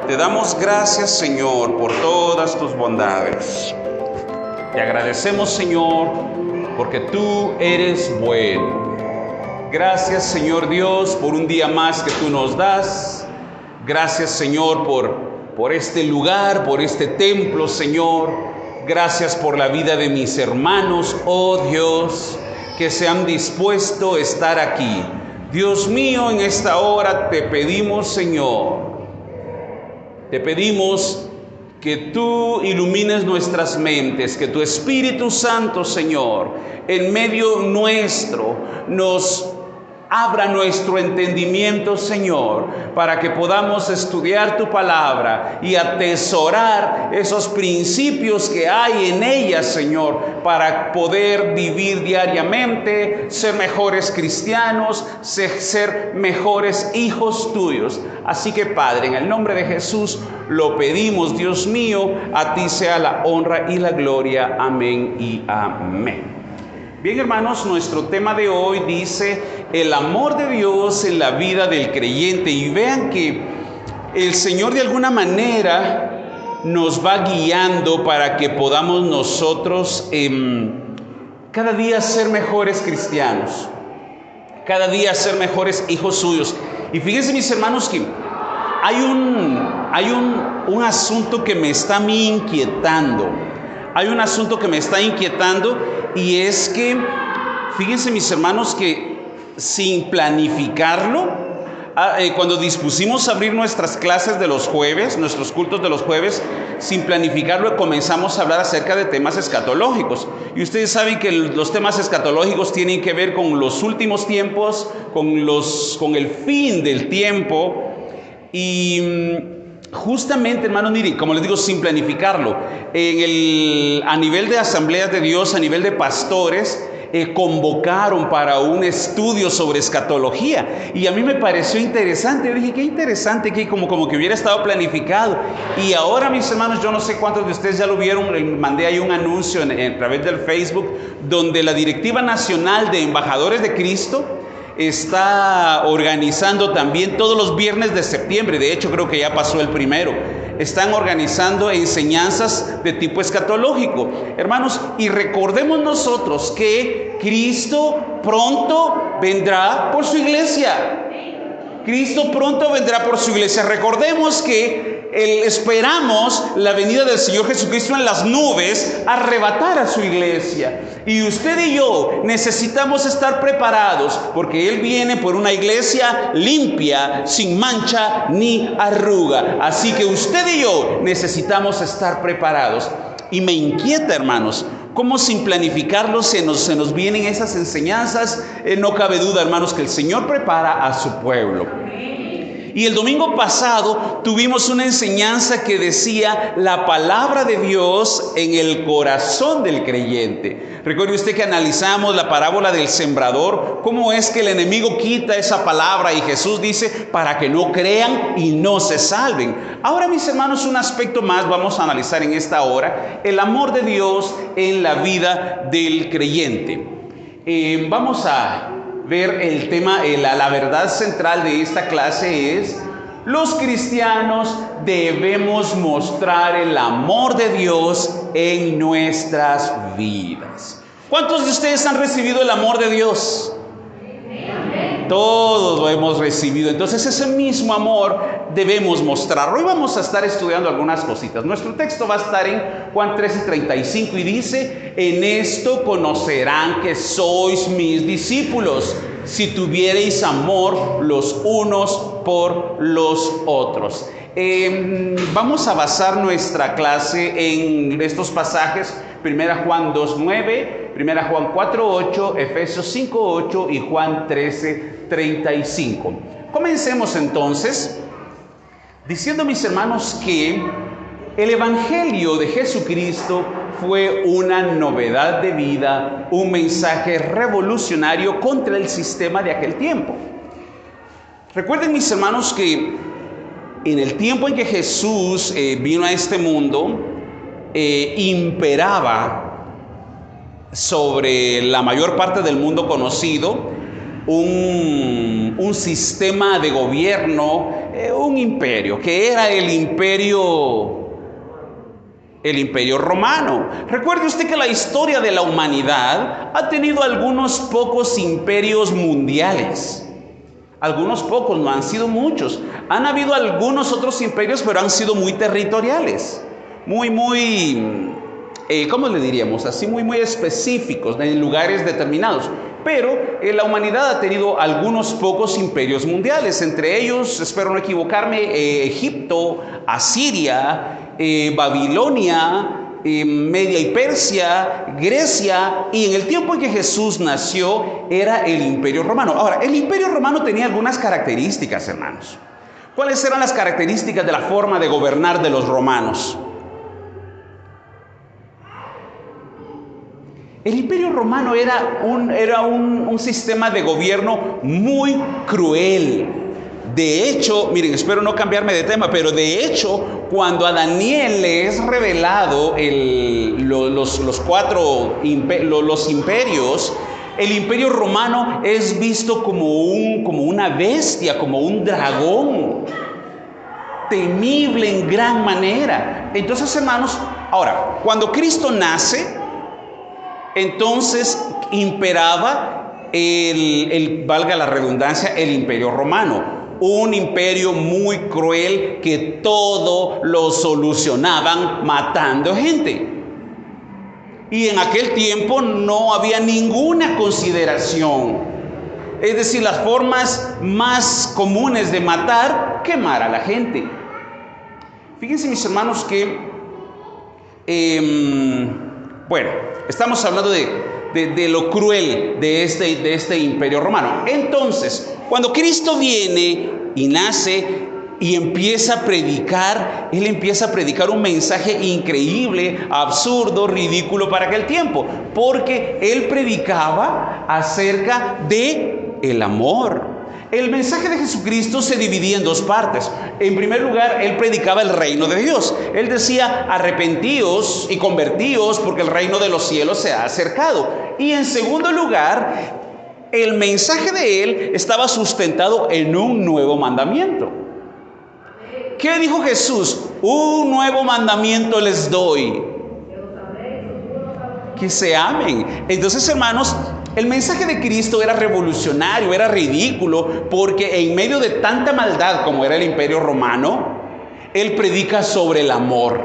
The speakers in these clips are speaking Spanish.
Te damos gracias, Señor, por todas tus bondades. Te agradecemos, Señor, porque tú eres bueno. Gracias, Señor Dios, por un día más que tú nos das. Gracias, Señor, por este lugar, por este templo, Señor. Gracias por la vida de mis hermanos, oh Dios, que se han dispuesto a estar aquí. Dios mío, en esta hora te pedimos, Señor, te pedimos que tú ilumines nuestras mentes, que tu Espíritu Santo, Señor, en medio nuestro nos abra nuestro entendimiento, Señor, para que podamos estudiar tu palabra y atesorar esos principios que hay en ella, Señor, para poder vivir diariamente, ser mejores cristianos, ser mejores hijos tuyos. Así que, Padre, en el nombre de Jesús lo pedimos, Dios mío, a ti sea la honra y la gloria. Amén y amén. Bien, hermanos, nuestro tema de hoy dice el amor de Dios en la vida del creyente. Y vean que el Señor de alguna manera nos va guiando para que podamos nosotros cada día ser mejores cristianos, cada día ser mejores hijos suyos. Y fíjense, mis hermanos, que hay un asunto que me está a mí inquietando. Hay un asunto que me está inquietando y es que, fíjense, mis hermanos, que sin planificarlo, cuando dispusimos a abrir nuestras clases de los jueves, nuestros cultos de los jueves, sin planificarlo comenzamos a hablar acerca de temas escatológicos. Y ustedes saben que los temas escatológicos tienen que ver con los últimos tiempos, con el fin del tiempo. Y justamente, hermanos, miren, como les digo, sin planificarlo, a nivel de asambleas de Dios, a nivel de pastores, convocaron para un estudio sobre escatología. Y a mí me pareció interesante. Yo dije, qué interesante, que como que hubiera estado planificado. Y ahora, mis hermanos, yo no sé cuántos de ustedes ya lo vieron, mandé ahí un anuncio a través del Facebook, donde la Directiva Nacional de Embajadores de Cristo está organizando también todos los viernes de septiembre. De hecho, creo que ya pasó el primero. Están organizando enseñanzas de tipo escatológico, hermanos, y recordemos nosotros que Cristo pronto vendrá por su iglesia. Cristo pronto vendrá por su iglesia. Recordemos que esperamos la venida del Señor Jesucristo en las nubes, arrebatar a su iglesia. Y usted y yo necesitamos estar preparados, porque Él viene por una iglesia limpia, sin mancha ni arruga. Así que usted y yo necesitamos estar preparados. Y me inquieta, hermanos, cómo sin planificarlo se nos vienen esas enseñanzas. No cabe duda, hermanos, que el Señor prepara a su pueblo. Y el domingo pasado tuvimos una enseñanza que decía la palabra de Dios en el corazón del creyente. Recuerde usted que analizamos la parábola del sembrador, cómo es que el enemigo quita esa palabra y Jesús dice para que no crean y no se salven. Ahora, mis hermanos, un aspecto más vamos a analizar en esta hora: el amor de Dios en la vida del creyente. Vamos a ver el tema, la verdad central de esta clase es: los cristianos debemos mostrar el amor de Dios en nuestras vidas. ¿Cuántos de ustedes han recibido el amor de Dios? Todos lo hemos recibido. Entonces ese mismo amor debemos mostrarlo. Hoy vamos a estar estudiando algunas cositas. Nuestro texto va a estar en Juan 13:35 y dice: en esto conocerán que sois mis discípulos, si tuviereis amor los unos por los otros. Vamos a basar nuestra clase en estos pasajes: 1 Juan 2:9, 1 Juan 4:8, Efesios 5:8 y Juan 13:35. Comencemos entonces diciendo, mis hermanos, que el Evangelio de Jesucristo fue una novedad de vida, un mensaje revolucionario contra el sistema de aquel tiempo. Recuerden, mis hermanos, que en el tiempo en que Jesús vino a este mundo, imperaba sobre la mayor parte del mundo conocido un sistema de gobierno, un imperio, que era el imperio romano. Recuerde usted que la historia de la humanidad ha tenido algunos pocos imperios mundiales. Algunos pocos, no han sido muchos. Han habido algunos otros imperios, pero han sido muy territoriales. ¿Cómo le diríamos? Así muy específicos, en lugares determinados. Pero la humanidad ha tenido algunos pocos imperios mundiales. Entre ellos, espero no equivocarme, Egipto, Asiria, Babilonia, Media y Persia, Grecia, y en el tiempo en que Jesús nació era el Imperio Romano. Ahora, el Imperio Romano tenía algunas características, hermanos. ¿Cuáles eran las características de la forma de gobernar de los romanos? El Imperio Romano era un sistema de gobierno muy cruel. De hecho, miren, espero no cambiarme de tema, pero de hecho, cuando a Daniel le es revelado los imperios, el Imperio Romano es visto como una bestia, como un dragón, temible en gran manera. Entonces, hermanos, ahora, cuando Cristo nace, entonces imperaba valga la redundancia, el Imperio Romano. Un imperio muy cruel que todo lo solucionaban matando gente. Y en aquel tiempo no había ninguna consideración. Es decir, las formas más comunes de matar, quemar a la gente. Fíjense, mis hermanos, que bueno, estamos hablando de lo cruel de este imperio romano. Entonces, cuando Cristo viene y nace y empieza a predicar, Él empieza a predicar un mensaje increíble, absurdo, ridículo para aquel tiempo, porque Él predicaba acerca de el amor. El mensaje de Jesucristo se dividía en dos partes. En primer lugar, Él predicaba el reino de Dios. Él decía, arrepentíos y convertíos porque el reino de los cielos se ha acercado. Y en segundo lugar, el mensaje de Él estaba sustentado en un nuevo mandamiento. ¿Qué dijo Jesús? Un nuevo mandamiento les doy: que se amen. Entonces, hermanos, el mensaje de Cristo era revolucionario, era ridículo, porque en medio de tanta maldad como era el Imperio Romano, Él predica sobre el amor,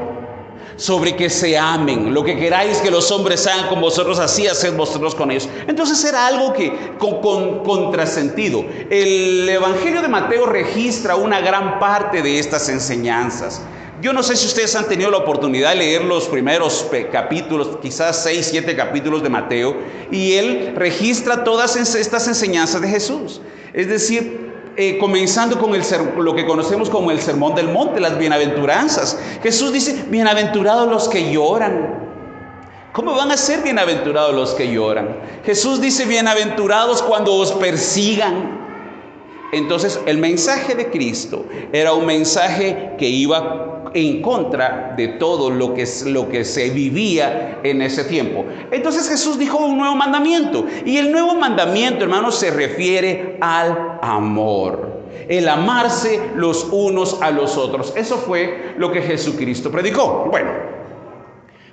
sobre que se amen. Lo que queráis que los hombres hagan con vosotros, así haced vosotros con ellos. Entonces era algo que con contrasentido. El Evangelio de Mateo registra una gran parte de estas enseñanzas. Yo no sé si ustedes han tenido la oportunidad de leer los primeros capítulos, quizás 6, 7 capítulos de Mateo, y él registra todas estas enseñanzas de Jesús. Es decir, comenzando con lo que conocemos como el Sermón del Monte, las bienaventuranzas. Jesús dice, bienaventurados los que lloran. ¿Cómo van a ser bienaventurados los que lloran? Jesús dice, bienaventurados cuando os persigan. Entonces, el mensaje de Cristo era un mensaje que iba en contra de todo lo que se vivía en ese tiempo. Entonces Jesús dijo un nuevo mandamiento, y el nuevo mandamiento, hermanos, se refiere al amor, el amarse los unos a los otros. Eso fue lo que Jesucristo predicó. Bueno,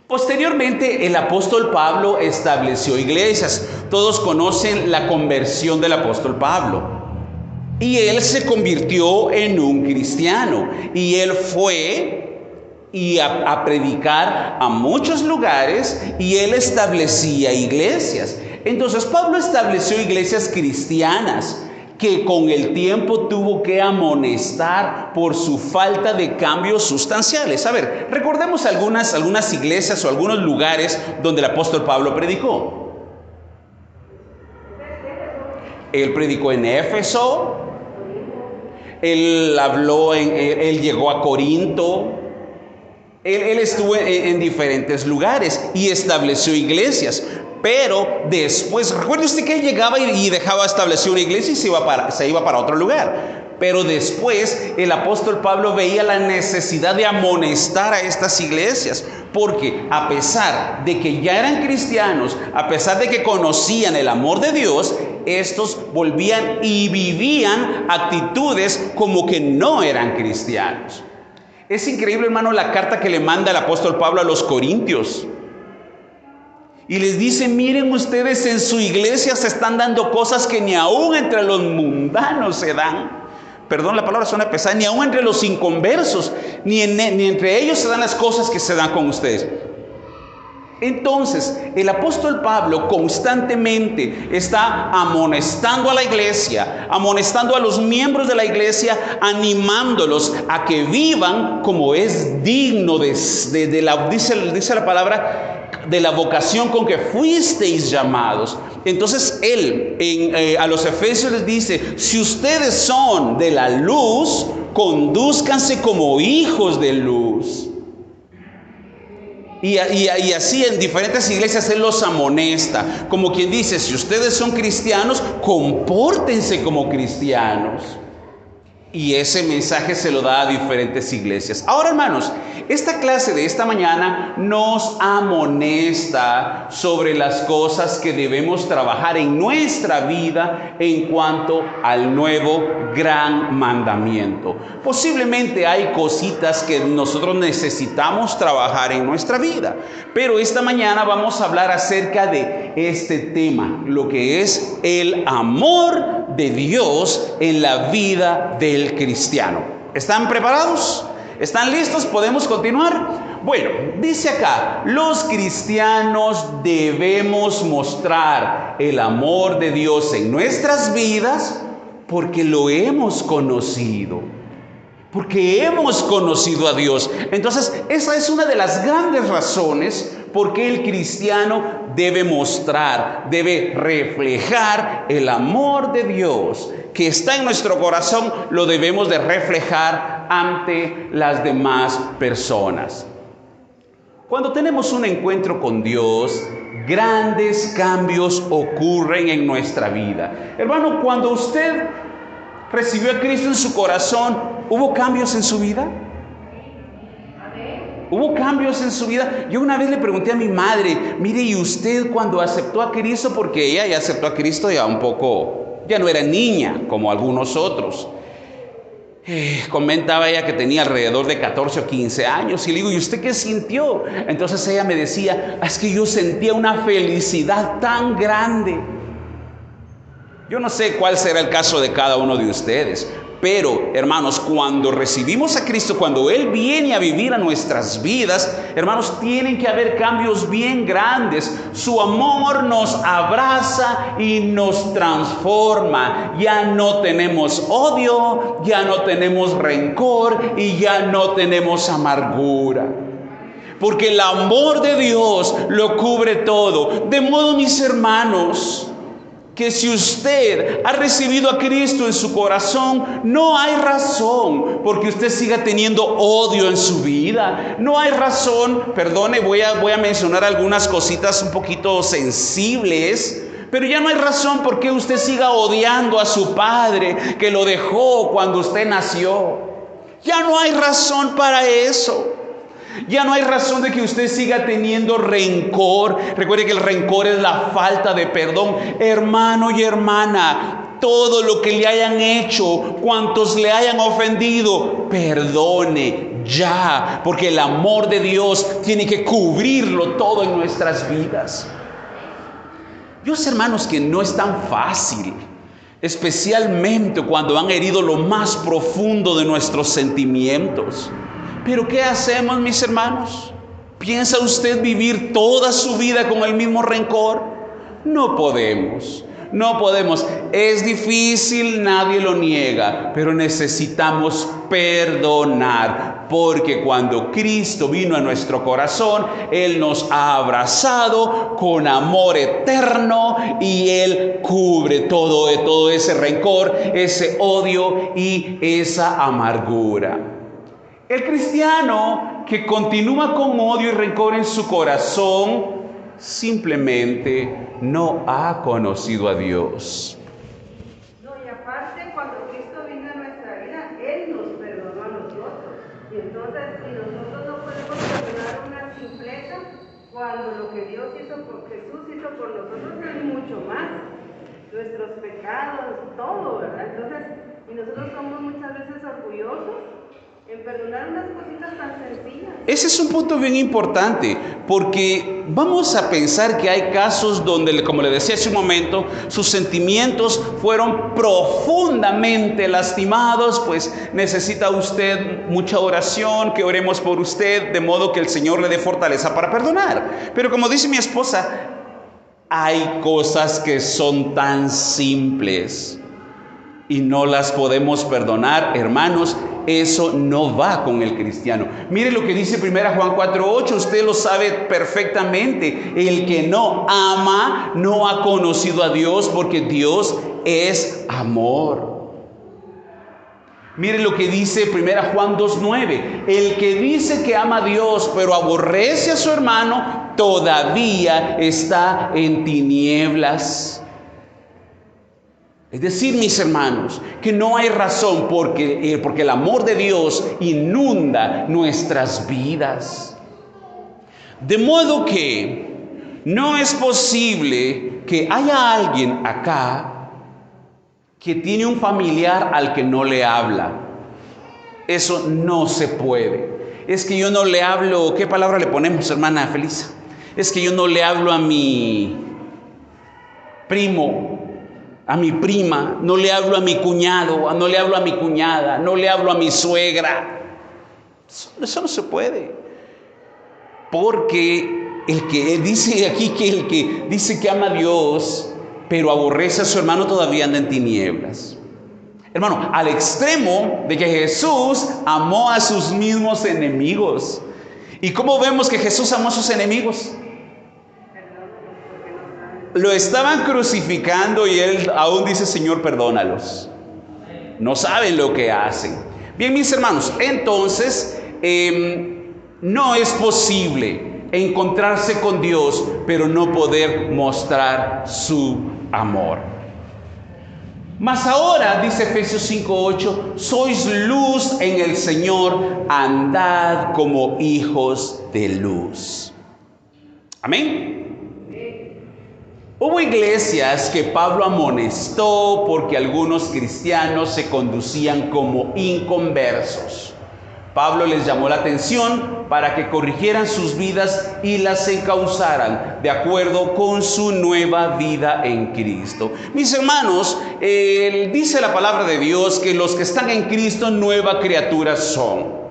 posteriormente el apóstol Pablo estableció iglesias. Todos conocen la conversión del apóstol Pablo. Y él se convirtió en un cristiano, y él fue a predicar a muchos lugares, y él establecía iglesias. Entonces Pablo estableció iglesias cristianas que con el tiempo tuvo que amonestar por su falta de cambios sustanciales. A ver, recordemos algunas iglesias o algunos lugares donde el apóstol Pablo predicó. Él predicó en Éfeso. Él llegó a Corinto. Él estuvo en diferentes lugares y estableció iglesias. Pero después, recuerde usted que él llegaba y dejaba establecer una iglesia y se iba para otro lugar. Pero después el apóstol Pablo veía la necesidad de amonestar a estas iglesias, porque a pesar de que ya eran cristianos, a pesar de que conocían el amor de Dios, estos volvían y vivían actitudes como que no eran cristianos. Es increíble, hermano, la carta que le manda el apóstol Pablo a los Corintios. Y les dice, miren ustedes, en su iglesia se están dando cosas que ni aún entre los mundanos se dan. Perdón, la palabra suena pesada. Ni aún entre los inconversos, ni entre ellos se dan las cosas que se dan con ustedes. Entonces, el apóstol Pablo constantemente está amonestando a la iglesia, amonestando a los miembros de la iglesia, animándolos a que vivan como es digno dice la palabra, de la vocación con que fuisteis llamados. Entonces él a los efesios les dice, si ustedes son de la luz, condúzcanse como hijos de luz. Y así en diferentes iglesias él los amonesta, como quien dice, si ustedes son cristianos, compórtense como cristianos. Y ese mensaje se lo da a diferentes iglesias. Ahora, hermanos, esta clase de esta mañana nos amonesta sobre las cosas que debemos trabajar en nuestra vida en cuanto al nuevo gran mandamiento. Posiblemente hay cositas que nosotros necesitamos trabajar en nuestra vida, pero esta mañana vamos a hablar acerca de este tema, lo que es el amor de Dios en la vida del cristiano. ¿Están preparados? ¿Están listos? ¿Podemos continuar? Bueno, dice acá, los cristianos debemos mostrar el amor de Dios en nuestras vidas porque lo hemos conocido. Porque hemos conocido a Dios. Entonces, esa es una de las grandes razones por qué el cristiano debe mostrar, debe reflejar el amor de Dios que está en nuestro corazón, lo debemos de reflejar ante las demás personas. Cuando tenemos un encuentro con Dios, grandes cambios ocurren en nuestra vida. Hermano, cuando usted recibió a Cristo en su corazón, ¿hubo cambios en su vida? ¿Hubo cambios en su vida? Yo una vez le pregunté a mi madre, mire, ¿y usted cuando aceptó a Cristo? Porque ella ya aceptó a Cristo ya un poco, ya no era niña como algunos otros. Comentaba ella que tenía alrededor de 14 o 15 años. Y le digo, ¿y usted qué sintió? Entonces ella me decía, es que yo sentía una felicidad tan grande. Yo no sé cuál será el caso de cada uno de ustedes, pero hermanos, cuando recibimos a Cristo, cuando Él viene a vivir a nuestras vidas, hermanos, tienen que haber cambios bien grandes. Su amor nos abraza y nos transforma. Ya no tenemos odio, ya no tenemos rencor y ya no tenemos amargura. Porque el amor de Dios lo cubre todo. De modo, mis hermanos, que si usted ha recibido a Cristo en su corazón, no hay razón porque usted siga teniendo odio en su vida. No hay razón, perdone, voy a mencionar algunas cositas un poquito sensibles, pero ya no hay razón por qué usted siga odiando a su padre que lo dejó cuando usted nació. Ya no hay razón para eso. Ya no hay razón de que usted siga teniendo rencor. Recuerde que el rencor es la falta de perdón. Hermano y hermana, todo lo que le hayan hecho, cuantos le hayan ofendido, perdone ya, porque el amor de Dios tiene que cubrirlo todo en nuestras vidas. Yo sé, hermanos, que no es tan fácil, especialmente cuando han herido lo más profundo de nuestros sentimientos. Pero ¿qué hacemos, mis hermanos? ¿Piensa usted vivir toda su vida con el mismo rencor? No podemos, no podemos. Es difícil, nadie lo niega, pero necesitamos perdonar, porque cuando Cristo vino a nuestro corazón, Él nos ha abrazado con amor eterno y Él cubre todo ese rencor, ese odio y esa amargura. El cristiano que continúa con odio y rencor en su corazón simplemente no ha conocido a Dios. No, y aparte, cuando Cristo vino a nuestra vida, Él nos perdonó a nosotros. Y entonces, si nosotros no podemos perdonar una simpleza, cuando lo que Dios hizo por Jesús hizo por nosotros es mucho más. nuestros pecados, todo, ¿verdad? Entonces, y nosotros somos muchas veces orgullosos en perdonar unas cositas tan sencillas. Ese es un punto bien importante, porque vamos a pensar que hay casos donde, como le decía hace un momento, sus sentimientos fueron profundamente lastimados, pues necesita usted mucha oración, que oremos por usted, de modo que el Señor le dé fortaleza para perdonar. Pero como dice mi esposa, hay cosas que son tan simples y no las podemos perdonar, hermanos. Eso no va con el cristiano. Mire lo que dice 1 Juan 4:8, usted lo sabe perfectamente. El que no ama no ha conocido a Dios, porque Dios es amor. Mire lo que dice 1 Juan 2:9, el que dice que ama a Dios pero aborrece a su hermano, todavía está en tinieblas. Es decir, mis hermanos, que no hay razón porque el amor de Dios inunda nuestras vidas. De modo que no es posible que haya alguien acá que tiene un familiar al que no le habla. Eso no se puede. Es que yo no le hablo, ¿qué palabra le ponemos, hermana Felisa? Es que yo no le hablo a mi primo, a mi prima, no le hablo a mi cuñado, no le hablo a mi cuñada, no le hablo a mi suegra. Eso no se puede. Porque el que dice aquí que el que dice que ama a Dios, pero aborrece a su hermano, todavía anda en tinieblas. Hermano, al extremo de que Jesús amó a sus mismos enemigos. ¿Y cómo vemos que Jesús amó a sus enemigos? Lo estaban crucificando y él aún dice: Señor, perdónalos. No saben lo que hacen. Bien, mis hermanos, entonces no es posible encontrarse con Dios, pero no poder mostrar su amor. Mas ahora, dice Efesios 5:8, sois luz en el Señor, andad como hijos de luz. Amén. Hubo iglesias que Pablo amonestó porque algunos cristianos se conducían como inconversos. Pablo les llamó la atención para que corrigieran sus vidas y las encauzaran de acuerdo con su nueva vida en Cristo. Mis hermanos, dice la palabra de Dios que los que están en Cristo nueva criatura son.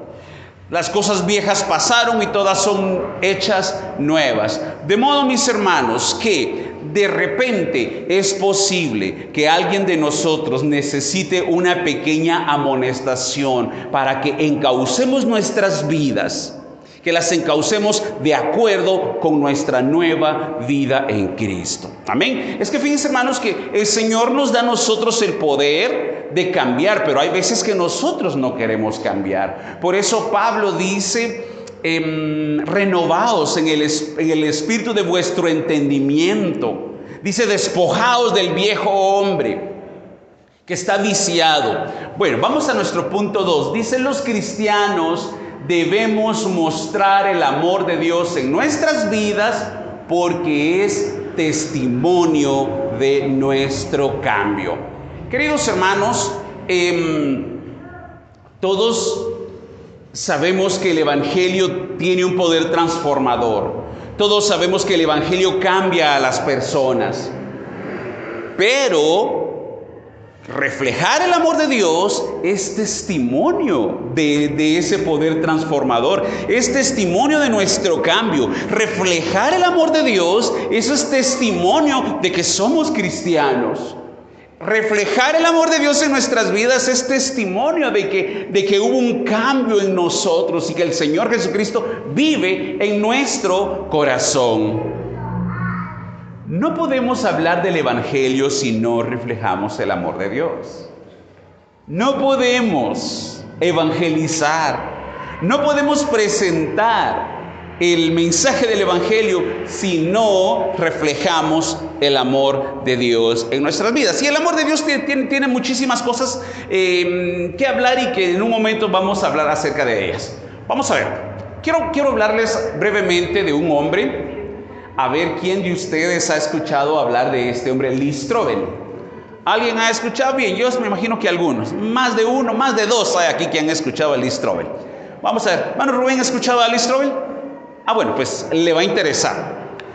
Las cosas viejas pasaron y todas son hechas nuevas. De modo, mis hermanos, que de repente es posible que alguien de nosotros necesite una pequeña amonestación para que encaucemos nuestras vidas, que las encaucemos de acuerdo con nuestra nueva vida en Cristo. Amén. Es que fíjense, hermanos, que el Señor nos da a nosotros el poder de cambiar, pero hay veces que nosotros no queremos cambiar. Por eso Pablo dice: renovaos en el espíritu de vuestro entendimiento. Dice: despojaos del viejo hombre que está viciado. Bueno, vamos a nuestro punto 2. Dice: los cristianos debemos mostrar el amor de Dios en nuestras vidas porque es testimonio de nuestro cambio. Queridos hermanos, todos sabemos que el Evangelio tiene un poder transformador. Todos sabemos que el Evangelio cambia a las personas. Pero reflejar el amor de Dios es testimonio de ese poder transformador. Es testimonio de nuestro cambio. Reflejar el amor de Dios, eso es testimonio de que somos cristianos. Reflejar el amor de Dios en nuestras vidas es testimonio de que hubo un cambio en nosotros y que el Señor Jesucristo vive en nuestro corazón. No podemos hablar del Evangelio si no reflejamos el amor de Dios. No podemos evangelizar, no podemos presentar el mensaje del Evangelio si no reflejamos el amor de Dios en nuestras vidas. Y el amor de Dios tiene muchísimas cosas que hablar y que en un momento vamos a hablar acerca de ellas. Vamos a ver, quiero hablarles brevemente de un hombre. A ver quién de ustedes ha escuchado hablar de este hombre, Lee Strobel. ¿Alguien ha escuchado? Bien, yo me imagino que algunos, más de uno, más de dos hay aquí que han escuchado a Lee Strobel. Vamos a ver, hermano Rubén, ¿ha escuchado a Lee Strobel? Bueno, pues le va a interesar.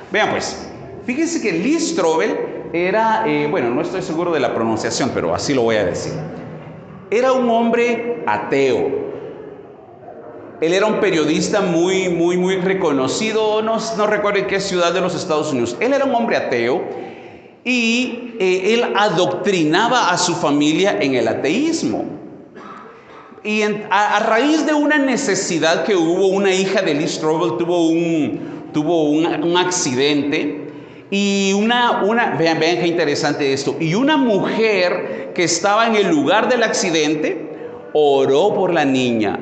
Vean pues, fíjense que Lee Strobel era, no estoy seguro de la pronunciación, pero así lo voy a decir. Era un hombre ateo. Él era un periodista muy reconocido, no recuerdo en qué ciudad de los Estados Unidos. Él era un hombre ateo y él adoctrinaba a su familia en el ateísmo. Y a raíz de una necesidad que hubo, una hija de Lee Strobel tuvo un accidente. Y vean qué interesante esto. Y una mujer que estaba en el lugar del accidente oró por la niña.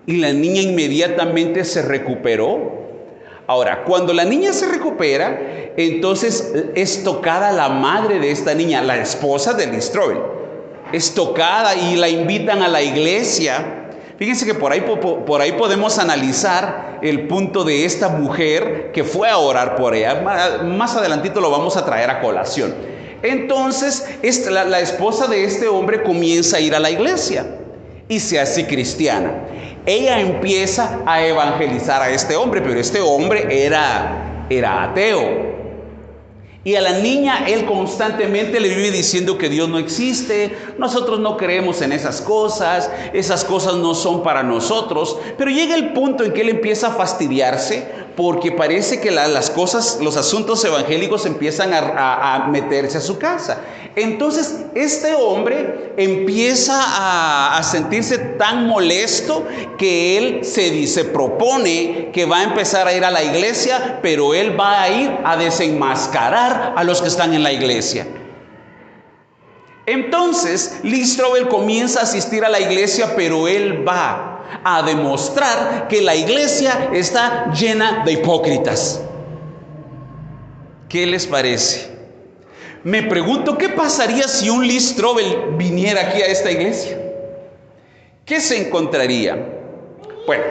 Y la niña inmediatamente se recuperó. Ahora, cuando la niña se recupera, entonces es tocada la madre de esta niña, la esposa de Lee Strobel. Es tocada y la invitan a la iglesia. Fíjense que por ahí podemos analizar el punto de esta mujer que fue a orar por ella. Más adelantito lo vamos a traer a colación. Entonces, la esposa de este hombre comienza a ir a la iglesia y se hace cristiana. Ella empieza a evangelizar a este hombre, pero este hombre era ateo. Y a la niña él constantemente le vive diciendo que Dios no existe, nosotros no creemos en esas cosas no son para nosotros. Pero llega el punto en que él empieza a fastidiarse porque parece que las cosas, los asuntos evangélicos empiezan a meterse a su casa. Entonces este hombre empieza a sentirse tan molesto que él se propone que va a empezar a ir a la iglesia, pero él va a ir a desenmascarar a los que están en la iglesia. Entonces Lee Strobel comienza a asistir a la iglesia, pero él va a demostrar que la iglesia está llena de hipócritas. ¿Qué les parece? Me pregunto, ¿qué pasaría si un Lee Strobel viniera aquí a esta iglesia? ¿Qué se encontraría? Bueno,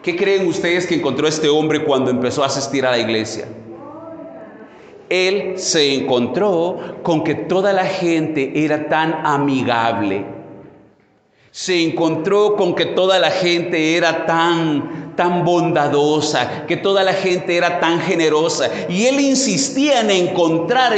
¿qué creen ustedes que encontró este hombre cuando empezó a asistir a la iglesia? Él se encontró con que toda la gente era tan amigable. Se encontró con que toda la gente era tan bondadosa, que toda la gente era tan generosa. Y él insistía en encontrar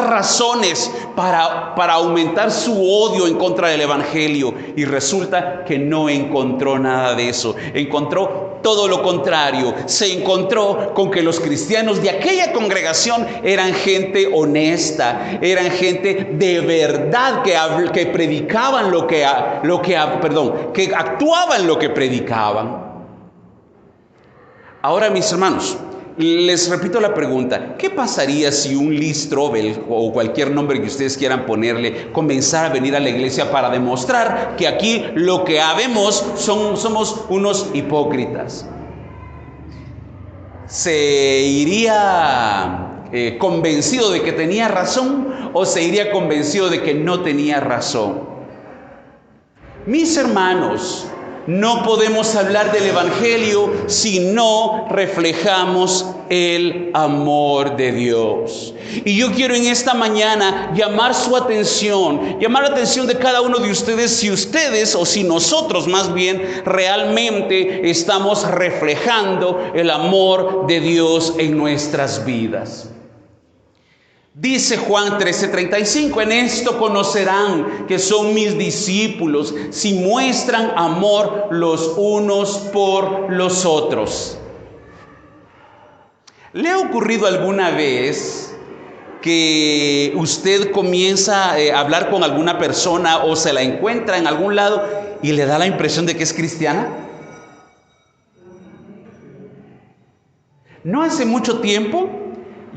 razones para aumentar su odio en contra del evangelio. Y resulta que no encontró nada de eso. Encontró todo lo contrario. Se encontró con que los cristianos de aquella congregación eran gente honesta, eran gente de verdad que predicaban que actuaban lo que predicaban. Ahora, mis hermanos, les repito la pregunta: ¿qué pasaría si un Lee Strobel o cualquier nombre que ustedes quieran ponerle comenzara a venir a la iglesia para demostrar que aquí lo que habemos somos unos hipócritas? ¿Se iría convencido de que tenía razón o se iría convencido de que no tenía razón? Mis hermanos, no podemos hablar del evangelio si no reflejamos el amor de Dios. Y yo quiero en esta mañana llamar la atención de cada uno de ustedes, si nosotros más bien realmente estamos reflejando el amor de Dios en nuestras vidas. Dice Juan 13:35, en esto conocerán que son mis discípulos, si muestran amor los unos por los otros. ¿Le ha ocurrido alguna vez que usted comienza a hablar con alguna persona o se la encuentra en algún lado y le da la impresión de que es cristiana? No hace mucho tiempo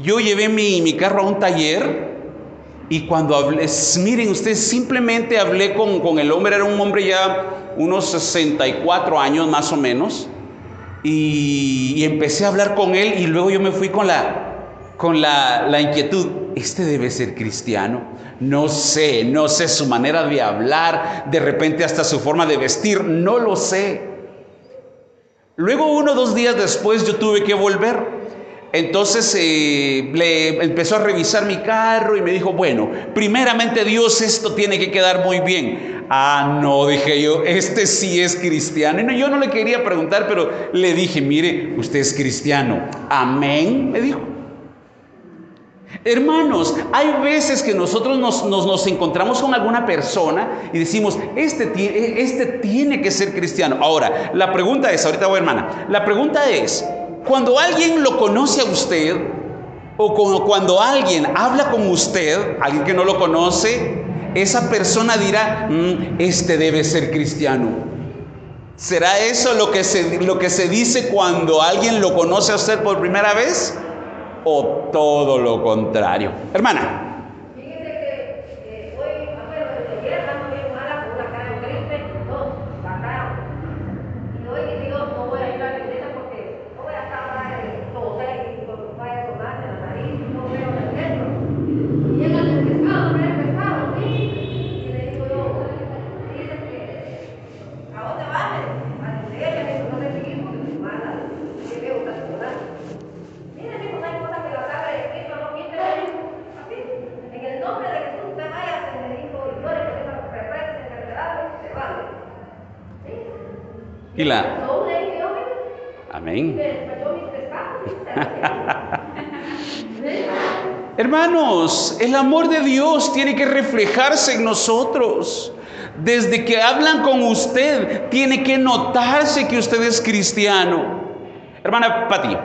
yo llevé mi carro a un taller y cuando hablé, miren ustedes, simplemente hablé con el hombre. Era un hombre ya unos 64 años más o menos, y empecé a hablar con él y luego yo me fui con la inquietud: este debe ser cristiano. No sé su manera de hablar, de repente hasta su forma de vestir, no lo sé. Luego 1 o 2 días después yo tuve que volver. Entonces le empezó a revisar mi carro y me dijo, bueno, primeramente Dios, esto tiene que quedar muy bien. Ah, no, dije yo, este sí es cristiano. Y no, yo no le quería preguntar, pero le dije, mire, usted es cristiano. Amén, me dijo. Hermanos, hay veces que nosotros nos encontramos con alguna persona y decimos, este tiene que ser cristiano. Ahora, la pregunta es, ahorita voy, hermana, la pregunta es, cuando alguien lo conoce a usted, o cuando alguien habla con usted, alguien que no lo conoce, esa persona dirá, este debe ser cristiano. ¿Será eso lo que se dice cuando alguien lo conoce a usted por primera vez? ¿O todo lo contrario? Hermana. Fíjese que hoy, desde ayer estamos bien malas, con una cara de gripe, dos, bacán. Y hoy que digo, no voy a ir a la iglesia porque no voy a estar más toser y vaya a sonarme la nariz, no veo el centro. Y llega el pescado, sí. Y le digo yo, dice que, ¿a dónde vas? A la iglesia, me dijo, no me seguís porque soy mala, que veo una ciudad. Mira, dijo, no hay cosa que la sangre de Cristo no quite, me dijo, así. En el nombre de Jesús te vayas, me dijo, y yo le dije, reprende enfermedades, se vale. ¿Sí? Y la... No, le dije yo, Amén. me despachó mis pescados. Hermanos, el amor de Dios tiene que reflejarse en nosotros. Desde que hablan con usted, tiene que notarse que usted es cristiano. Hermana Pati.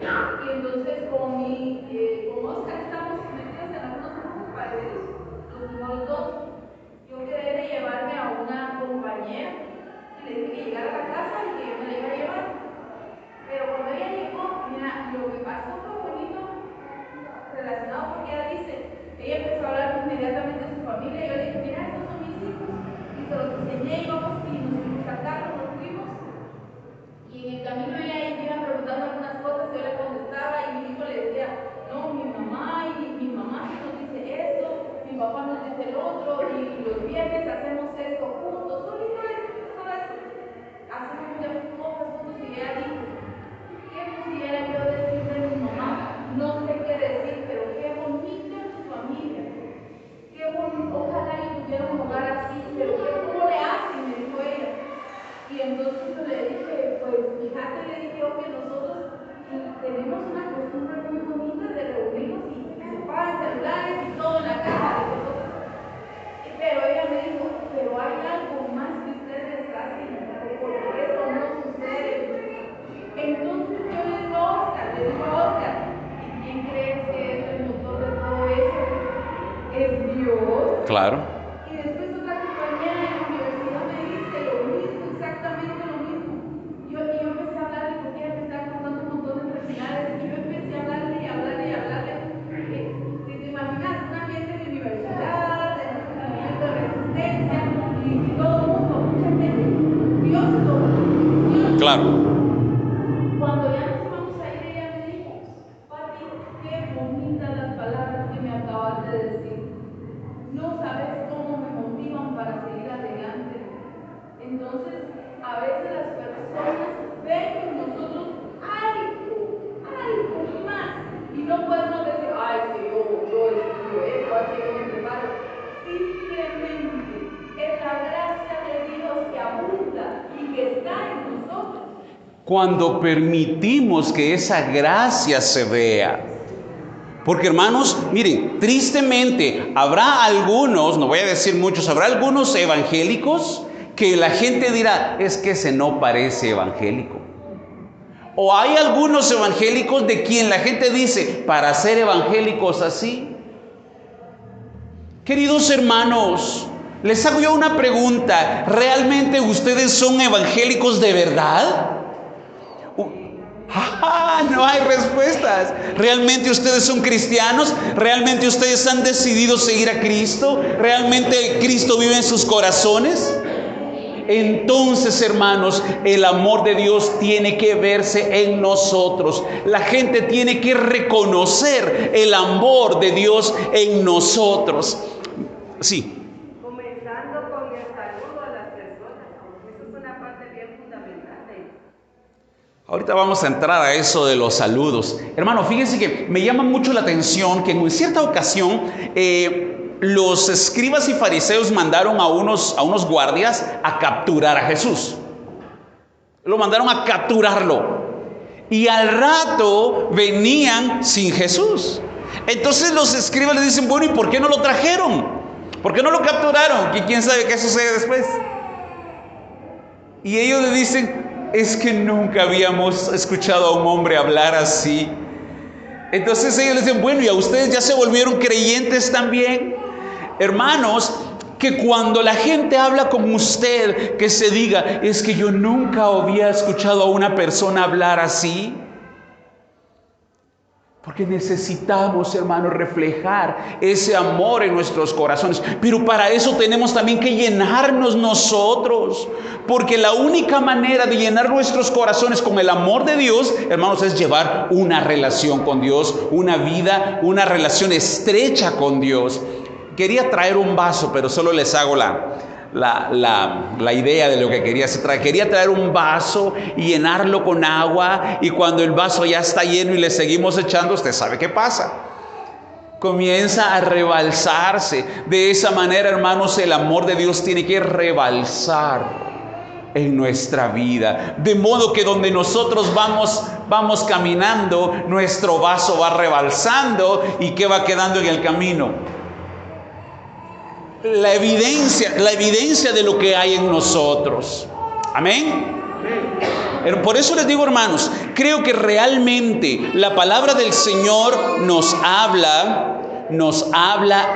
Y entonces con Oscar estamos metidos en algunos grupos parecidos, los primeros dos. Yo quedé de llevarme a una compañera y le dije que llegara a la casa y que yo me la iba a llevar. Pero cuando ella llegó, mira, lo que pasó fue bonito relacionado porque ella empezó a hablar inmediatamente de su familia y yo le dije, mira, estos son mis hijos. Y se los enseñé y vamos y nos fuimos a carro, nos fuimos. Y en el camino ella iba preguntando algunas cosas, yo le contestaba y mi hijo le decía, no, mi mamá nos dice esto, mi papá nos dice el otro, y los viernes hacemos esto juntos, solo hacemos muchas cosas juntos. Y ella dijo, ¿qué pudiera yo decir de mi mamá? No sé qué decir, pero qué bonita es tu familia, qué bonito, ojalá yo tuviera un hogar así, pero ¿cómo le hacen? Me dijo ella. Y entonces yo le dije, pues fíjate, le dije yo que nosotros tenemos una costumbre muy bonita de reunirnos y se pagan celulares y todo en la casa de nosotros. Pero ella me dijo, pero hay algo más que ustedes hacen, porque eso no sucede. Entonces yo le digo a Oscar, ¿y quién crees que es el motor de todo eso? ¿Es Dios? Claro. Y después otra compañera en la universidad me dice lo mismo, exactamente lo mismo. Yo empecé a hablarle porque ella me estaba contando un montón de enfermedades y yo empecé a hablarle. ¿Te imaginas un ambiente de universidad, de un ambiente de resistencia y todo el mundo, mucha gente? Dios todo. Claro. Cuando ya nos íbamos a ir, ella me dijo, Pati, qué bonitas las palabras que me acabas de decir. No sabes cómo me motivan para seguir adelante. Entonces, a veces las personas ven en nosotros algo más. Y no podemos decir, ay, que yo estudio esto, ay, que yo me preparo. Simplemente es la gracia de Dios que abunda y que está en nosotros. Cuando permitimos que esa gracia se vea. Porque hermanos, miren, tristemente habrá algunos, no voy a decir muchos, habrá algunos evangélicos que la gente dirá, es que ese no parece evangélico. O hay algunos evangélicos de quien la gente dice, para ser evangélicos así. Queridos hermanos, les hago yo una pregunta, ¿realmente ustedes son evangélicos de verdad? No hay respuestas. ¿Realmente ustedes son cristianos? ¿Realmente ustedes han decidido seguir a Cristo? ¿Realmente Cristo vive en sus corazones? entonces, hermanos, el amor de Dios tiene que verse en nosotros. La gente tiene que reconocer el amor de Dios en nosotros. Sí. Comenzando con el saludo a las personas. Eso es una parte bien fundamental. Ahorita vamos a entrar a eso de los saludos. Hermano, fíjense que me llama mucho la atención que en cierta ocasión los escribas y fariseos mandaron a unos guardias a capturar a Jesús. Lo mandaron a capturarlo. Y al rato venían sin Jesús. Entonces los escribas le dicen, bueno, ¿y por qué no lo trajeron? ¿Por qué no lo capturaron? ¿Y quién sabe qué sucede después? Y ellos le dicen, es que nunca habíamos escuchado a un hombre hablar así. Entonces ellos le dicen, bueno, ¿y a ustedes ya se volvieron creyentes también? Hermanos, que cuando la gente habla con usted, que se diga, es que yo nunca había escuchado a una persona hablar así. Porque necesitamos, hermanos, reflejar ese amor en nuestros corazones. Pero para eso tenemos también que llenarnos nosotros. Porque la única manera de llenar nuestros corazones con el amor de Dios, hermanos, es llevar una relación con Dios, una vida, una relación estrecha con Dios. Quería traer un vaso, pero solo les hago la idea de lo que quería hacer. Quería traer un vaso y llenarlo con agua, y cuando el vaso ya está lleno y le seguimos echando, usted sabe qué pasa. Comienza a rebalsarse. De esa manera, hermanos, el amor de Dios tiene que rebalsar en nuestra vida. De modo que donde nosotros vamos caminando, nuestro vaso va rebalsando. ¿Y qué va quedando en el camino? La evidencia de lo que hay en nosotros. Amén. Por eso les digo, hermanos, creo que realmente la palabra del Señor nos habla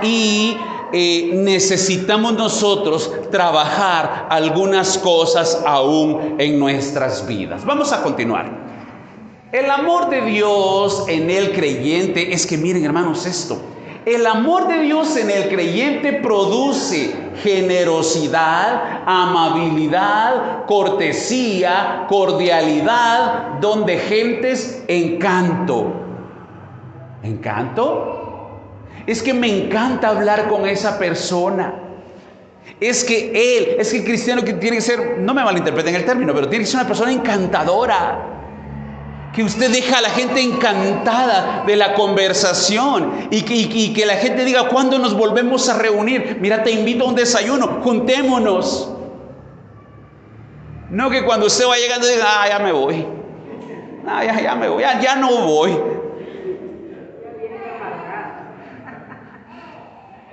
y necesitamos nosotros trabajar algunas cosas aún en nuestras vidas. Vamos a continuar. El amor de Dios en el creyente es que, miren, hermanos, esto. El amor de Dios en el creyente produce generosidad, amabilidad, cortesía, cordialidad, don de gentes, encanto. ¿Encanto? Es que me encanta hablar con esa persona. Es que el cristiano que tiene que ser, no me malinterpreten el término, pero tiene que ser una persona encantadora. Que usted deja a la gente encantada de la conversación y que la gente diga, ¿cuándo nos volvemos a reunir? Mira, te invito a un desayuno, juntémonos. No que cuando usted va llegando diga, ya me voy. Ya me voy, ya no voy.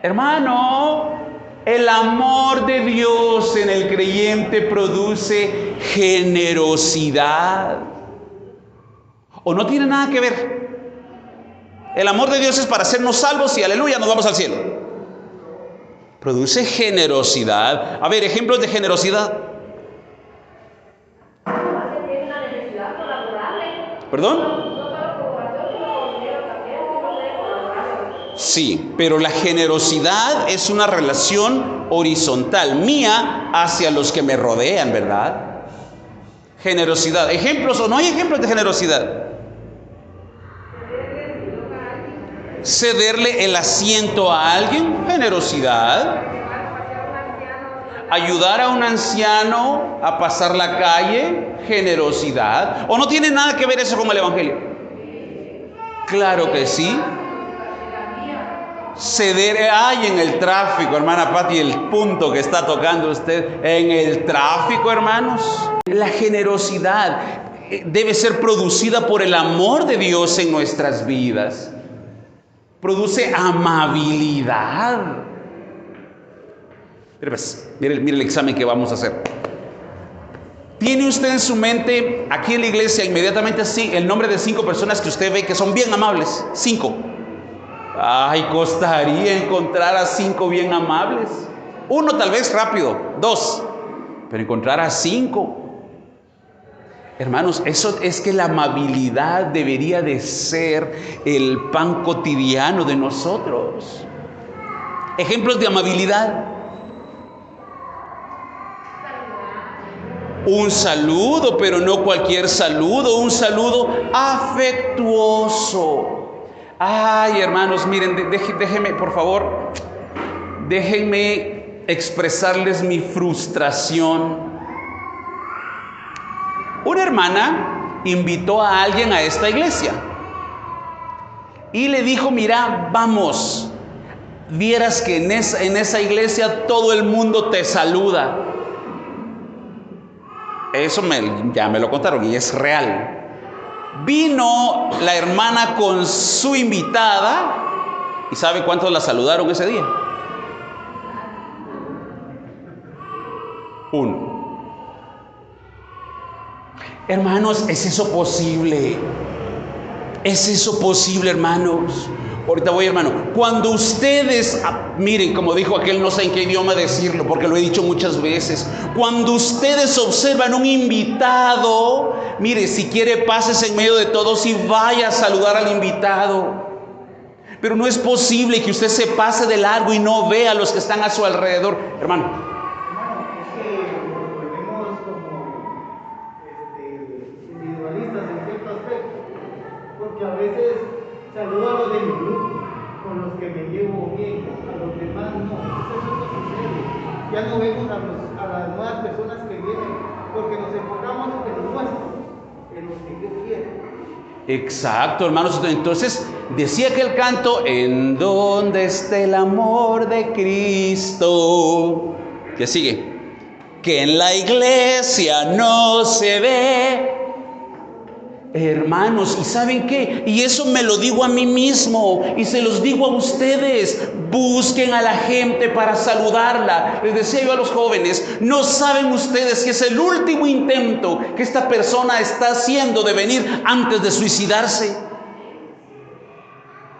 Hermano, el amor de Dios en el creyente produce generosidad. ¿O no tiene nada que ver? El amor de Dios es para hacernos salvos y aleluya, nos vamos al cielo. Produce generosidad. A ver, ejemplos de generosidad. ¿Perdón? Sí, pero la generosidad es una relación horizontal mía hacia los que me rodean, ¿verdad? Generosidad. ¿Ejemplos o no hay ejemplos de generosidad? Cederle el asiento a alguien, generosidad. Ayudar a un anciano a pasar la calle, generosidad. ¿O no tiene nada que ver eso con el evangelio? Claro que sí. Ceder en el tráfico, hermana Pati, el punto que está tocando usted, en el tráfico, hermanos. La generosidad debe ser producida por el amor de Dios en nuestras vidas. Produce amabilidad. Mire el examen que vamos a hacer. ¿Tiene usted en su mente, aquí en la iglesia, inmediatamente así, el nombre de 5 personas que usted ve que son bien amables? 5. Ay, costaría encontrar a 5 bien amables. 1 tal vez rápido, 2, pero encontrar a 5. Hermanos, eso es que la amabilidad debería de ser el pan cotidiano de nosotros. Ejemplos de amabilidad. Un saludo, pero no cualquier saludo, un saludo afectuoso. Ay, hermanos, miren, déjenme, por favor, déjenme expresarles mi frustración. Una hermana invitó a alguien a esta iglesia y le dijo: mira, vamos, vieras que en esa iglesia todo el mundo te saluda. Eso ya me lo contaron y es real. Vino la hermana con su invitada y ¿sabe cuántos la saludaron ese día? 1. Hermanos, ¿es eso posible? ¿Es eso posible, hermanos? Ahorita voy, hermano. Cuando ustedes, miren, como dijo aquel, no sé en qué idioma decirlo, porque lo he dicho muchas veces. Cuando ustedes observan un invitado, mire, si quiere, pásese en medio de todos y vaya a saludar al invitado. Pero no es posible que usted se pase de largo y no vea a los que están a su alrededor, hermano. Es que nos volvemos como individualistas en cierto aspecto, porque a veces saludo a los de mi grupo, con los que me llevo bien, a los demás no. Eso no sucede. Ya no vemos a las nuevas personas que vienen, porque nos enfocamos en los nuestros, en los que yo quiero. Exacto, hermanos. Entonces decía que el canto: ¿en dónde está el amor de Cristo? ¿Qué sigue? Que en la iglesia no se ve. Hermanos, ¿y saben qué? Y eso me lo digo a mí mismo y se los digo a ustedes. Busquen a la gente para saludarla. Les decía yo a los jóvenes: ¿no saben ustedes que es el último intento que esta persona está haciendo de venir antes de suicidarse?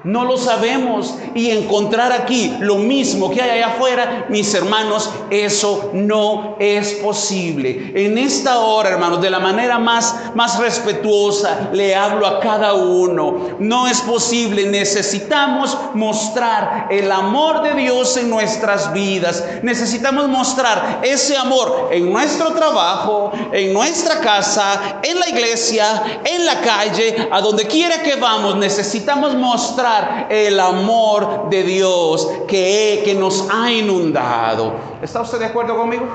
No lo sabemos. Y encontrar aquí lo mismo que hay allá afuera, mis hermanos, eso no es posible. En esta hora, hermanos, de la manera más respetuosa, le hablo a cada uno. No es posible. Necesitamos mostrar el amor de Dios en nuestras vidas. Necesitamos mostrar ese amor en nuestro trabajo, en nuestra casa, en la iglesia, en la calle, a donde quiera que vamos. Necesitamos mostrar el amor de Dios que nos ha inundado. ¿Está usted de acuerdo conmigo?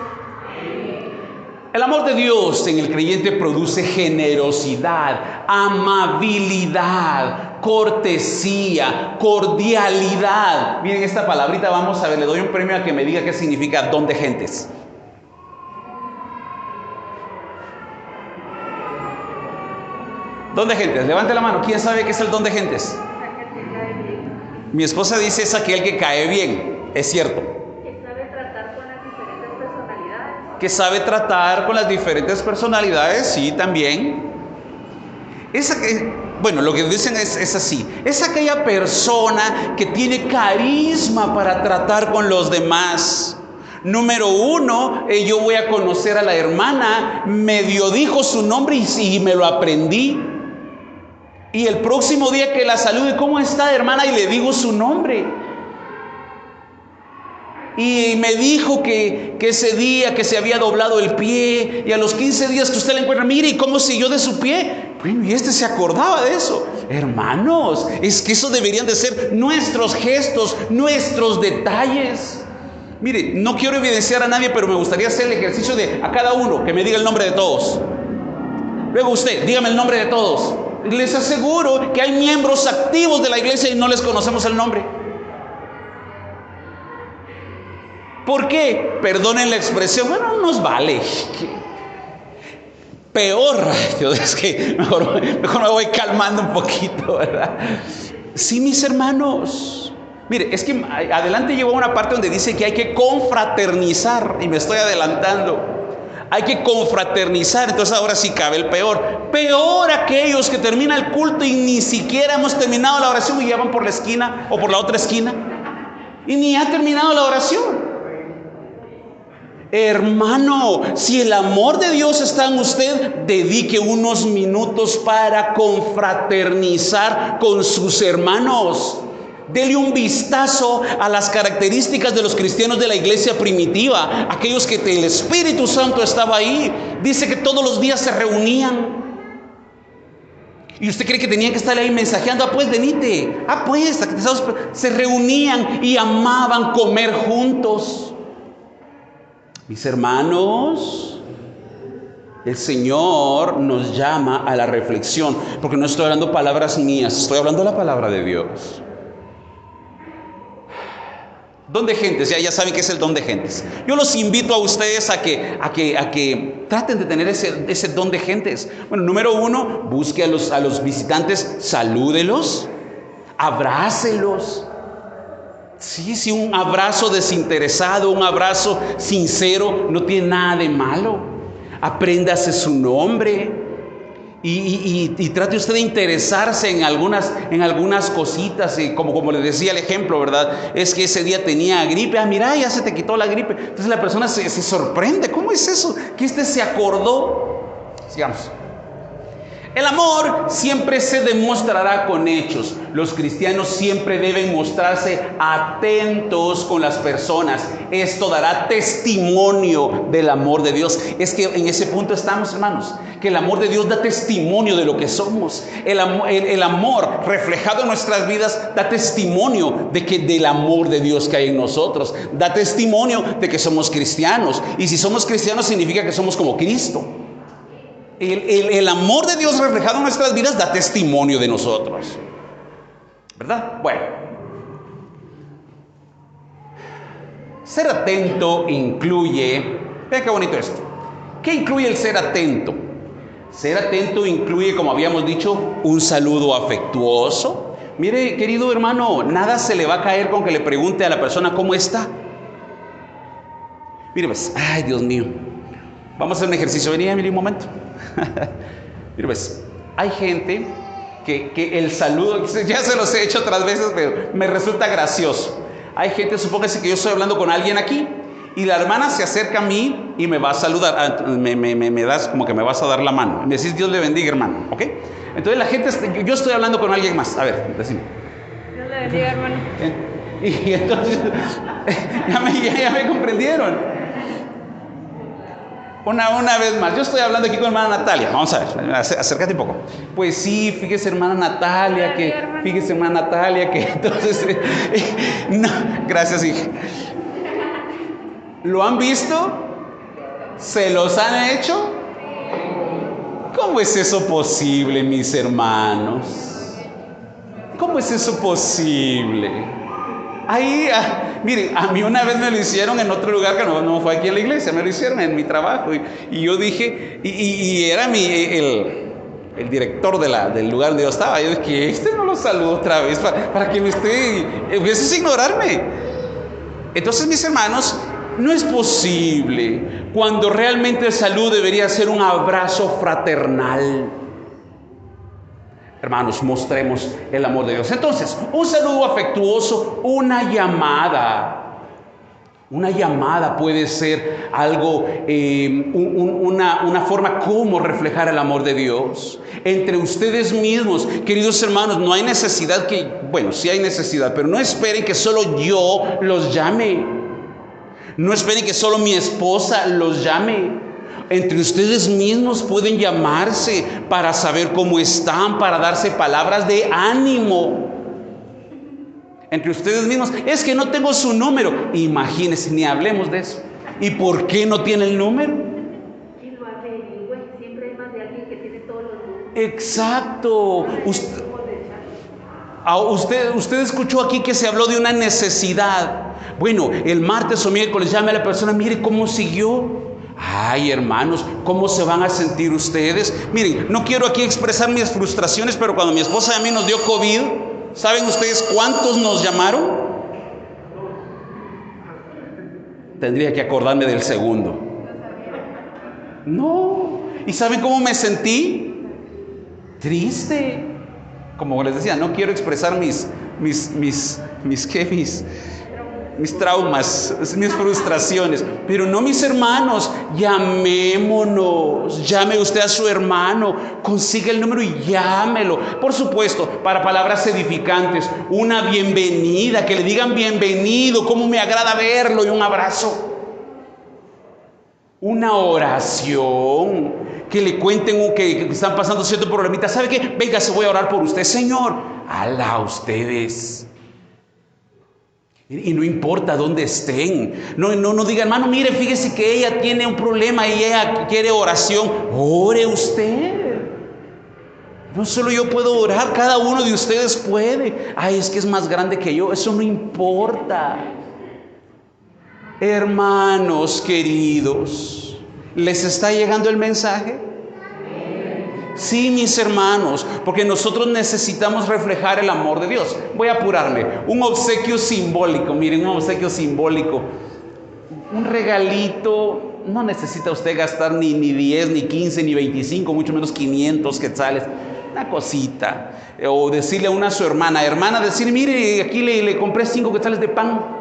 El amor de Dios en el creyente produce generosidad, amabilidad, cortesía, cordialidad. Miren esta palabrita, vamos a ver, le doy un premio a que me diga qué significa don de gentes. Don de gentes, levante la mano. ¿Quién sabe qué es el don de gentes? Mi esposa dice: es aquel que cae bien. Es cierto. Que sabe tratar con las diferentes personalidades. Que sabe tratar con las diferentes personalidades, sí, también. Bueno, lo que dicen es así. Es aquella persona que tiene carisma para tratar con los demás. Número 1, yo voy a conocer a la hermana, medio dijo su nombre y me lo aprendí. Y el próximo día que la salude: ¿cómo está, hermana? Y le digo su nombre. Y me dijo que ese día que se había doblado el pie, y a los 15 días que usted la encuentra: mire, ¿y cómo siguió de su pie? Bueno, y se acordaba de eso. Hermanos, es que eso deberían de ser nuestros gestos, nuestros detalles. Mire, no quiero evidenciar a nadie, pero me gustaría hacer el ejercicio de a cada uno que me diga el nombre de todos. Luego usted, dígame el nombre de todos. Les aseguro que hay miembros activos de la iglesia y no les conocemos el nombre. ¿Por qué? Perdonen la expresión. Bueno, no nos vale. Peor, es que mejor me voy calmando un poquito, ¿verdad? Sí, mis hermanos. Mire, es que adelante llegó una parte donde dice que hay que confraternizar, y me estoy adelantando. Hay que confraternizar. Entonces ahora sí cabe el peor. Peor aquellos que terminan el culto y ni siquiera hemos terminado la oración y ya van por la esquina o por la otra esquina y ni ha terminado la oración. Hermano, si el amor de Dios está en usted, dedique unos minutos para confraternizar con sus hermanos. Dele un vistazo a las características de los cristianos de la iglesia primitiva, aquellos que el Espíritu Santo estaba ahí. Dice que todos los días se reunían. ¿Y usted cree que tenían que estar ahí mensajeando? Pues venite. Pues se reunían y amaban comer juntos. Mis hermanos, el Señor nos llama a la reflexión, porque no estoy hablando palabras mías, estoy hablando la palabra de Dios. Don de gentes, ya saben qué es el don de gentes. Yo los invito a ustedes a que traten de tener ese don de gentes. Bueno, número uno, busque a los visitantes, salúdelos, abrácelos. Sí, un abrazo desinteresado, un abrazo sincero, no tiene nada de malo. Apréndase su nombre. Y trate usted de interesarse en algunas cositas, y como le decía el ejemplo, ¿verdad? Es que ese día tenía gripe. Mira, ya se te quitó la gripe. Entonces la persona se sorprende. ¿Cómo es eso? Que se acordó. Sigamos. El amor siempre se demostrará con hechos. Los cristianos siempre deben mostrarse atentos con las personas. Esto dará testimonio del amor de Dios. Es que en ese punto estamos, hermanos, que el amor de Dios da testimonio de lo que somos. El amor reflejado en nuestras vidas da testimonio del amor de Dios que hay en nosotros. Da testimonio de que somos cristianos. Y si somos cristianos significa que somos como Cristo. El amor de Dios reflejado en nuestras vidas da testimonio de nosotros, ¿verdad? Bueno, ser atento incluye, vean qué bonito esto. ¿Qué incluye el ser atento? Ser atento incluye, como habíamos dicho, un saludo afectuoso. Mire, querido hermano, nada se le va a caer con que le pregunte a la persona cómo está. Mire pues, ay Dios mío, vamos a hacer un ejercicio. Venía, mire un momento. Mire pues, hay gente que el saludo, ya se los he hecho otras veces, pero me resulta gracioso. Hay gente, supóngase que yo estoy hablando con alguien aquí y la hermana se acerca a mí y me va a saludar, me das como que me vas a dar la mano. Me decís Dios le bendiga, hermano, ¿ok? Entonces la gente, yo estoy hablando con alguien más. A ver, decime. Dios le bendiga, hermano. Y entonces, ya me comprendieron. Una vez más, yo estoy hablando aquí con hermana Natalia. Vamos a ver, acércate un poco. Pues sí, fíjese hermana Natalia, que entonces, no, gracias hija. ¿Lo han visto? ¿Se los han hecho? ¿Cómo es eso posible, mis hermanos? ¿Cómo es eso posible? Ahí, mire, a mí una vez me lo hicieron en otro lugar que no fue aquí en la iglesia, me lo hicieron en mi trabajo y yo dije, y era el director del lugar donde yo estaba. Yo dije, no lo saludo otra vez para que me esté, eso es ignorarme. Entonces, mis hermanos, no es posible. Cuando realmente el saludo debería ser un abrazo fraternal. Hermanos, mostremos el amor de Dios. Entonces, un saludo afectuoso, una llamada. Una llamada puede ser algo, una forma como reflejar el amor de Dios. Entre ustedes mismos, queridos hermanos, no hay necesidad sí hay necesidad, pero no esperen que solo yo los llame. No esperen que solo mi esposa los llame. Entre ustedes mismos pueden llamarse para saber cómo están, para darse palabras de ánimo. Entre ustedes mismos, es que no tengo su número. Imagínense, ni hablemos de eso. ¿Y por qué no tiene el número? ¿Quién lo averigüe? Siempre hay más de alguien que tiene todos los números. Exacto. Usted escuchó aquí que se habló de una necesidad. Bueno, el martes o miércoles llame a la persona, mire cómo siguió. Ay, hermanos, ¿cómo se van a sentir ustedes? Miren, no quiero aquí expresar mis frustraciones, pero cuando mi esposa y a mí nos dio COVID, ¿saben ustedes cuántos nos llamaron? Tendría que acordarme del segundo. No. ¿Y saben cómo me sentí? Triste. Como les decía, no quiero expresar mis mis traumas, mis frustraciones. Pero no, mis hermanos, llamémonos. Llame usted a su hermano, consiga el número y llámelo. Por supuesto, para palabras edificantes, una bienvenida, que le digan bienvenido, cómo me agrada verlo, y un abrazo. Una oración, que le cuenten que están pasando cierto problemita. ¿Sabe qué? Venga, se voy a orar por usted, Señor. Ala, ustedes. Y no importa dónde estén. No diga, hermano, mire, fíjese que ella tiene un problema y ella quiere oración. Ore usted. No solo yo puedo orar, cada uno de ustedes puede. Ay, es que es más grande que yo. Eso no importa. Hermanos queridos, ¿les está llegando el mensaje? Sí, mis hermanos, porque nosotros necesitamos reflejar el amor de Dios. Voy a apurarme. Un obsequio simbólico, miren, un obsequio simbólico. Un regalito, no necesita usted gastar ni 10, ni 15, ni 25, mucho menos 500 quetzales. Una cosita. O decirle a su hermana, decir, mire, aquí le compré 5 quetzales de pan.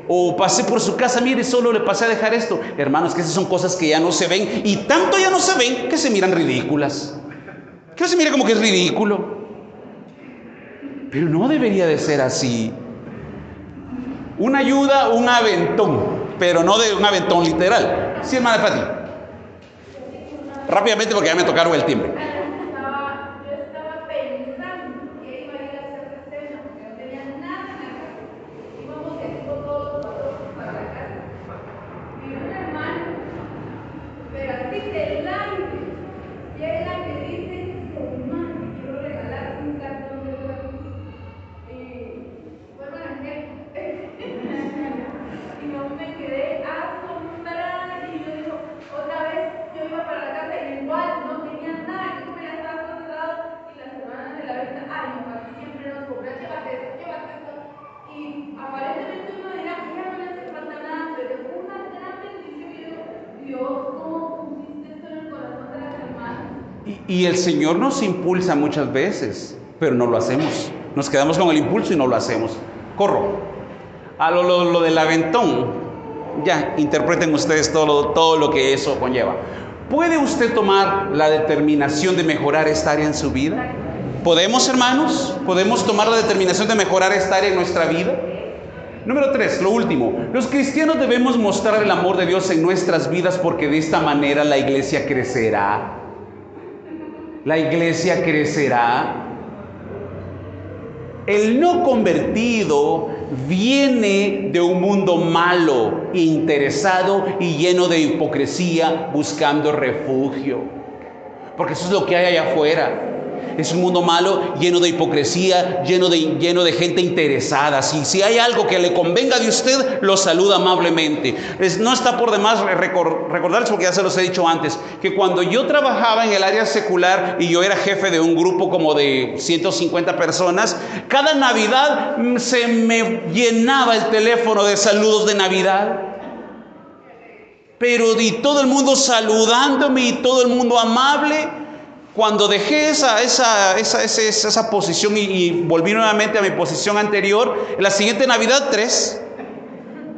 O pasé por su casa, mire, solo le pasé a dejar esto. Hermanos, que esas son cosas que ya no se ven. Y tanto ya no se ven que se miran ridículas. Que se mira como que es ridículo. Pero no debería de ser así. Una ayuda, un aventón. Pero no de un aventón literal. Sí, hermana Pati. Rápidamente porque ya me tocaron el timbre. Yo estaba pensando que iba a ir a hacer cena porque no tenía nada en la casa. Íbamos de aquí con todos los patrones para la casa. Y un hermano, pero así del aire, llega y me dice, hermano, te quiero regalar un cartón de huevos. Y bueno, y yo me quedé asombrada y yo digo, otra vez yo iba para la casa y igual no tenía nada que comer, estaba todo cerrado y las hermanas de la venta, ay, no, aquí siempre nos compran, llévate esto. Y aparentemente uno dirá, ya no le hace falta nada, pero es una gran bendición y yo digo, Dios, ¿cómo pusiste esto en el corazón de las hermanas? Y el Señor nos impulsa muchas veces, pero no lo hacemos. Nos quedamos con el impulso y no lo hacemos. Corro. A lo del aventón, ya, interpreten ustedes todo lo que eso conlleva. ¿Puede usted tomar la determinación de mejorar esta área en su vida? ¿Podemos, hermanos? ¿Podemos tomar la determinación de mejorar esta área en nuestra vida? Número 3, lo último. Los cristianos debemos mostrar el amor de Dios en nuestras vidas porque de esta manera la iglesia crecerá. La iglesia crecerá. El no convertido viene de un mundo malo, interesado y lleno de hipocresía, buscando refugio. Porque eso es lo que hay allá afuera. Es un mundo malo, lleno de hipocresía, lleno de gente interesada. Si hay algo que le convenga de usted, lo saluda amablemente. No está por demás recordarles, porque ya se los he dicho antes, que cuando yo trabajaba en el área secular y yo era jefe de un grupo como de 150 personas, cada Navidad se me llenaba el teléfono de saludos de Navidad. Pero y todo el mundo saludándome y todo el mundo amable. Cuando dejé esa posición y volví nuevamente a mi posición anterior, en la siguiente Navidad 3,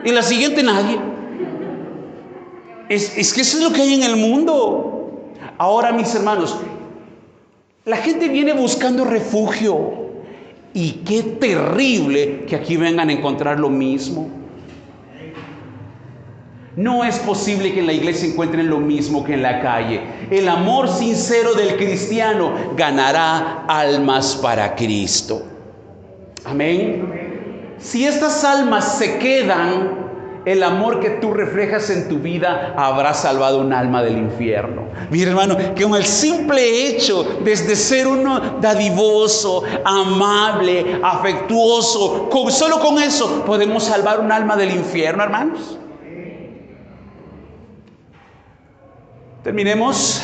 y la siguiente nadie. Es que eso es lo que hay en el mundo. Ahora, mis hermanos, la gente viene buscando refugio. Y qué terrible que aquí vengan a encontrar lo mismo. No es posible que en la iglesia encuentren lo mismo que en la calle. El amor sincero del cristiano ganará almas para Cristo. Amén. Si estas almas se quedan, el amor que tú reflejas en tu vida habrá salvado un alma del infierno. Mira, hermano, que con el simple hecho desde ser uno dadivoso, amable, afectuoso, solo con eso podemos salvar un alma del infierno, hermanos. Terminemos.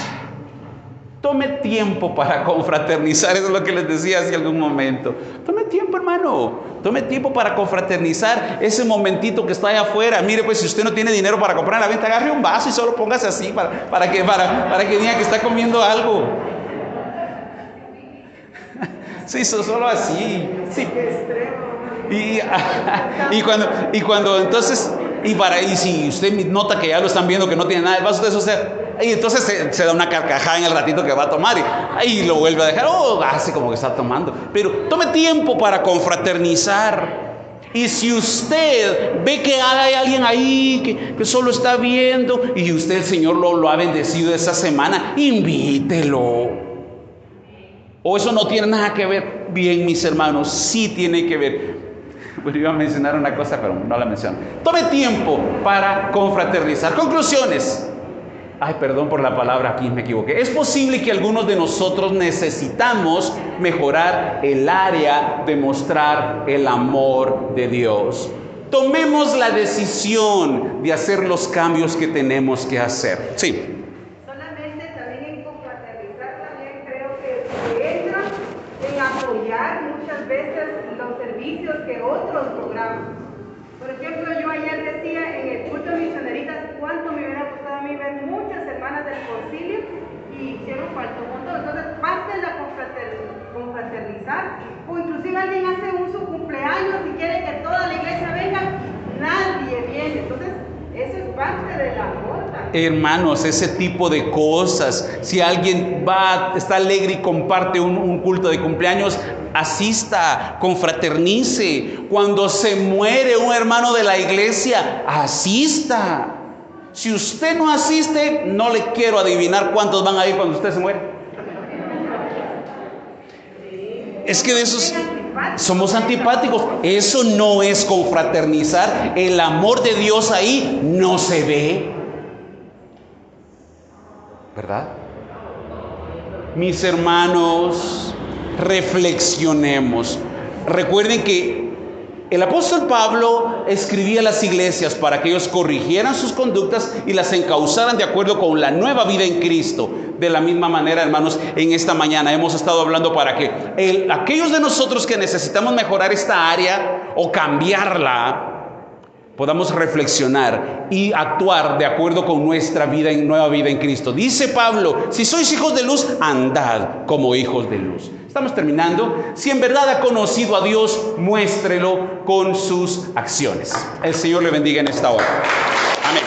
Tome tiempo para confraternizar. Eso es lo que les decía hace algún momento. Tome tiempo, hermano. Tome tiempo para confraternizar. Ese momentito que está allá afuera. Mire, pues si usted no tiene dinero para comprar en la venta, agarre un vaso y solo póngase así para que diga que está comiendo algo. Sí, solo así. Sí. Y cuando entonces, y si usted nota que ya lo están viendo que no tiene nada el vaso de usted, y entonces se da una carcajada en el ratito que va a tomar y lo vuelve a dejar, hace como que está tomando. Pero tome tiempo para confraternizar. Y si usted ve que hay alguien ahí que solo está viendo y usted, el Señor, lo ha bendecido esta semana, invítelo. O eso no tiene nada que ver. Bien, mis hermanos, sí tiene que ver. Bueno, iba a mencionar una cosa, pero no la menciono. Tome tiempo para confraternizar. Conclusiones. Ay, perdón por la palabra, aquí me equivoqué. Es posible que algunos de nosotros necesitamos mejorar el área de mostrar el amor de Dios. Tomemos la decisión de hacer los cambios que tenemos que hacer. Sí. Solamente también en confraternizar, también creo que se entra en apoyar muchas veces los servicios que otros programan. Por ejemplo, yo ayer decía en el culto de misioneritas cuánto me hubiera gustado a mí ver muchas hermanas del concilio y hicieron falta un montón. Entonces, parte de la confraternizar, o inclusive alguien hace su cumpleaños y quiere que toda la iglesia venga, nadie viene. Entonces, eso es parte del amor también. Hermanos, ese tipo de cosas. Si alguien está alegre y comparte un culto de cumpleaños, asista, confraternice. Cuando se muere un hermano de la iglesia, asista. Si usted no asiste, no le quiero adivinar cuántos van a ir cuando usted se muere. Es que de esos somos antipáticos. Eso no es confraternizar. El amor de Dios ahí no se ve, ¿verdad? Mis hermanos, reflexionemos. Recuerden que el apóstol Pablo escribía a las iglesias para que ellos corrigieran sus conductas y las encauzaran de acuerdo con la nueva vida en Cristo. De la misma manera, hermanos, en esta mañana hemos estado hablando para que aquellos de nosotros que necesitamos mejorar esta área o cambiarla, podamos reflexionar y actuar de acuerdo con nuestra nueva vida en Cristo. Dice Pablo, si sois hijos de luz, andad como hijos de luz. Estamos terminando. Si en verdad ha conocido a Dios, muéstrelo con sus acciones. El Señor le bendiga en esta hora. Amén.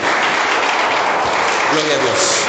Gloria a Dios.